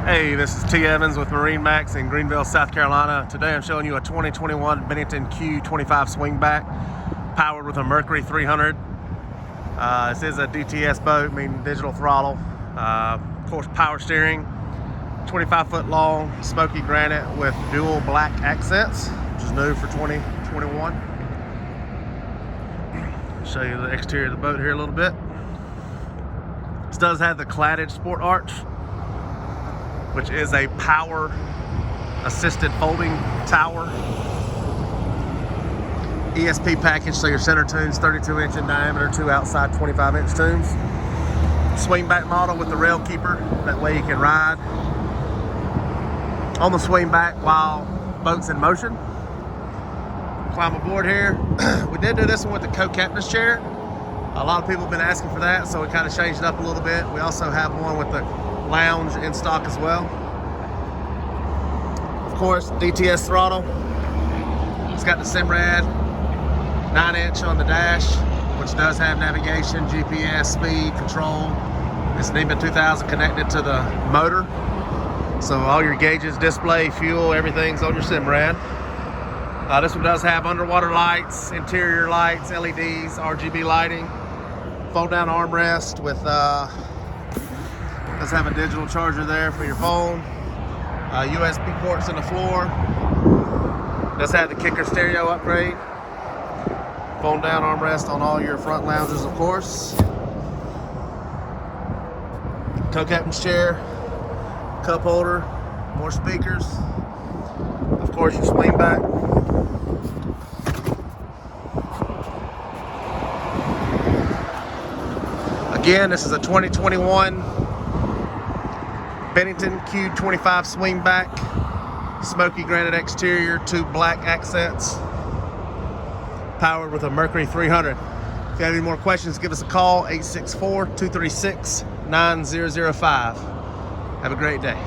Hey, this is T. Evans with MarineMax in Greenville, South Carolina. Today I'm showing you a 2021 Bennington Q25 swingback powered with a Mercury 300. This is a DTS boat, meaning digital throttle. Of course, power steering, 25 foot long, smoky granite with dual black accents, which is new for 2021. Show you the exterior of the boat here a little bit. This does have the cladded sport arch, which is a power assisted folding tower. ESP package, so your center tune's 32 inch in diameter, two outside 25 inch tunes. Swing back model with the rail keeper, that way you can ride on the swing back while boat's in motion. Climb aboard here. We did do this one with the co-captain's chair. A lot of people have been asking for that, so we kind of changed it up a little bit. We also have one with the lounge in stock as well. Of course, DTS throttle. It's got the Simrad 9-inch on the dash, which does have navigation, GPS, speed, control. It's an NEMA 2000 connected to the motor. So all your gauges, display, fuel, everything's on your Simrad. This one does have underwater lights, interior lights, LEDs, RGB lighting, fold down armrest with does have a digital charger there for your phone. USB ports in the floor. Does have the kicker stereo upgrade. Fold down armrest on all your front lounges, of course. Co-captain's chair, cup holder, more speakers. Of course, your swing back. Again, this is a 2021 Bennington Q25 swingback, smoky granite exterior, two black accents, powered with a Mercury 300. If you have any more questions, give us a call, 864-236-9005. Have a great day.